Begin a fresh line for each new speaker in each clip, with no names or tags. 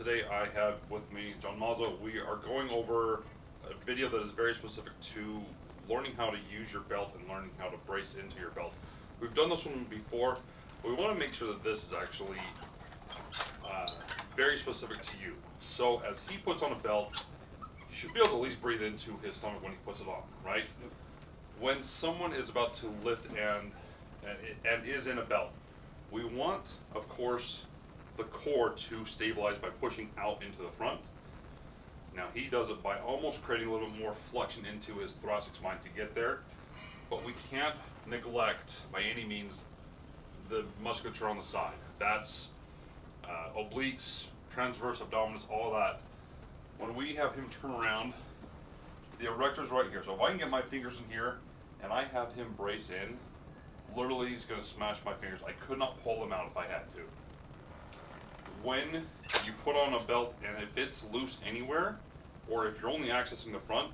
today I have with me John Mazzo. We are going over a video that is very specific to learning how to use your belt and learning how to brace into your belt. We've done this one before, but we want to make sure that this is actually very specific to you. So as he puts on a belt, you should be able to at least breathe into his stomach when he puts it on, right? When someone is about to lift and is in a belt, we want, of course, the core to stabilize by pushing out into the front. Now he does it by almost creating a little bit more flexion into his thoracic spine to get there, but we can't neglect by any means the musculature on the side. That's obliques, transverse abdominis, all that. When we have him turn around, the erector's right here. So if I can get my fingers in here and I have him brace in, literally he's going to smash my fingers. I could not pull them out if I had to. When you put on a belt and if it's loose anywhere, or if you're only accessing the front,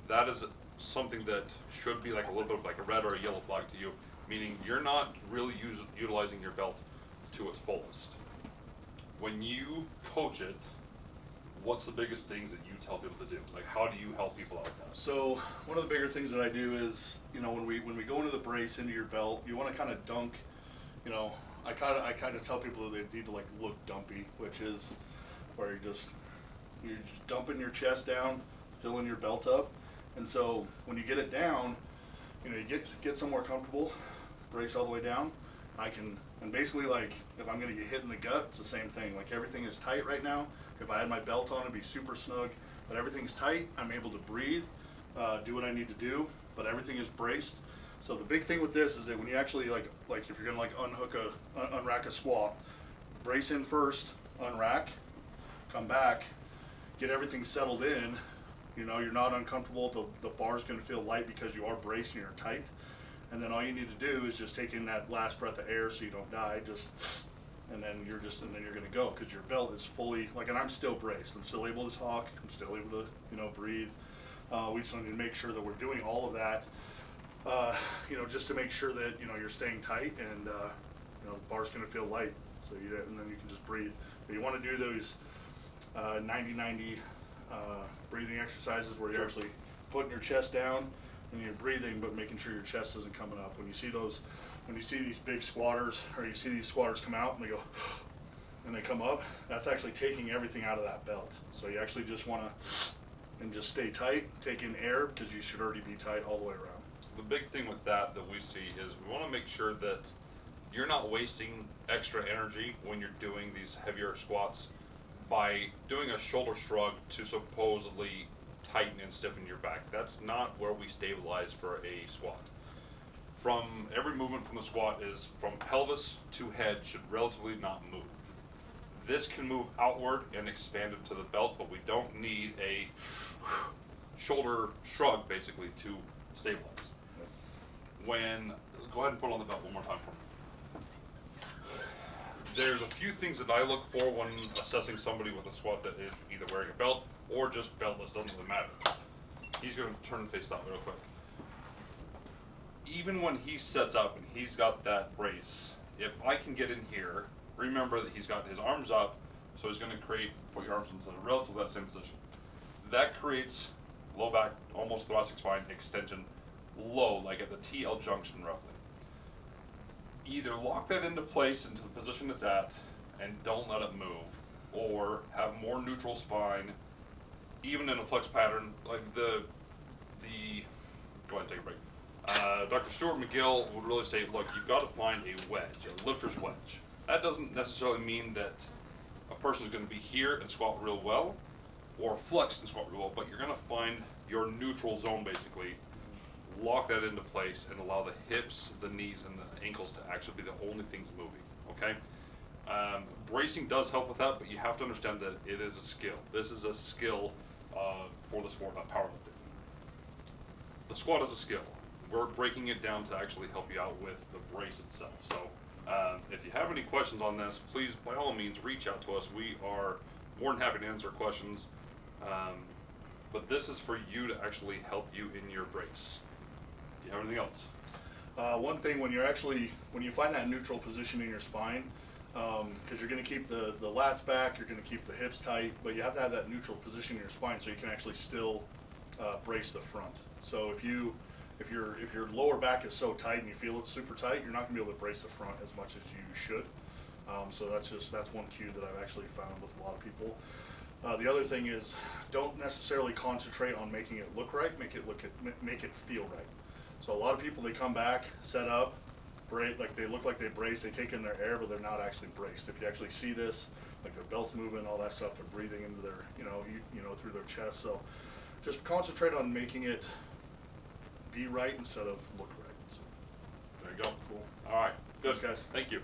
that is something that should be like a little bit of like a red or a yellow flag to you, meaning you're not really utilizing your belt to its fullest. When you coach it, what's the biggest things that you tell people to do? Like, how do you help people out with that?
So one of the bigger things that I do is, when we go into the brace into your belt, you want to kind of dunk. I kind of tell people that they need to like look dumpy, which is where you're just dumping your chest down, filling your belt up, and so when you get it down, you get somewhere comfortable, brace all the way down. And basically, like, if I'm gonna get hit in the gut, it's the same thing. Like, everything is tight right now. If I had my belt on, it'd be super snug, but everything's tight. I'm able to breathe, do what I need to do, but everything is braced. So the big thing with this is that when you actually like if you're gonna unrack a squat, brace in first, unrack, come back, get everything settled in. You're not uncomfortable. The bar's gonna feel light because you are braced and you're tight. And then all you need to do is just take in that last breath of air so you don't die. And then you're gonna go because your belt is fully and I'm still braced. I'm still able to talk. I'm still able to breathe. We just need to make sure that we're doing all of that. Just to make sure that you're staying tight and the bar's gonna feel light. And then you can just breathe. But you want to do those 90-90 breathing exercises where you're actually putting your chest down and you're breathing, but making sure your chest isn't coming up. When you see these big squatters, or you see these squatters come out and they go, and they come up, that's actually taking everything out of that belt. So you actually just want to, and just stay tight, take in air, because you should already be tight all the way around.
The big thing with that we see is we want to make sure that you're not wasting extra energy when you're doing these heavier squats by doing a shoulder shrug to supposedly tighten and stiffen your back. That's not where we stabilize for a squat. From every movement from the squat is from pelvis to head should relatively not move. This can move outward and expand into the belt, but we don't need a shoulder shrug basically to stabilize. Go ahead and put on the belt one more time for me. There's a few things that I look for when assessing somebody with a squat that is either wearing a belt or just beltless, doesn't really matter. He's going to turn and face that real quick. Even when he sets up and he's got that brace, if I can get in here, remember that he's got his arms up, so he's going to put your arms into relatively that same position. That creates low back, almost thoracic spine extension, low, like at the TL junction roughly. Either lock that into place into the position it's at and don't let it move, or have more neutral spine, even in a flex pattern. Like go ahead and take a break. Dr. Stuart McGill would really say, look, you've got to find a wedge, a lifter's wedge. That doesn't necessarily mean that a person's going to be here and squat real well, or flex and squat real well, but you're going to find your neutral zone basically, lock that into place, and allow the hips, the knees, and the ankles to actually be the only things moving, okay? Bracing does help with that, but you have to understand that it is a skill. This is a skill for the sport of powerlifting. The squat is a skill. We're breaking it down to actually help you out with the brace itself. So if you have any questions on this, please, by all means, reach out to us. We are more than happy to answer questions. But this is for you to actually help you in your brace. Do you have anything else?
One thing, when you find that neutral position in your spine, because you're going to keep the lats back, you're going to keep the hips tight, but you have to have that neutral position in your spine so you can actually still brace the front. So if your lower back is so tight and you feel it's super tight, you're not going to be able to brace the front as much as you should. So that's one cue that I've actually found with a lot of people. The other thing is, don't necessarily concentrate on making it look right. Make it feel right. So a lot of people, they come back, set up, like they look like they brace, they take in their air, but they're not actually braced. If you actually see this, like their belt's moving, all that stuff, they're breathing into their, you know, through their chest. So just concentrate on making it be right instead of look right. So,
There you go.
cool.
All right. Good.
Thanks, guys.
Thank you.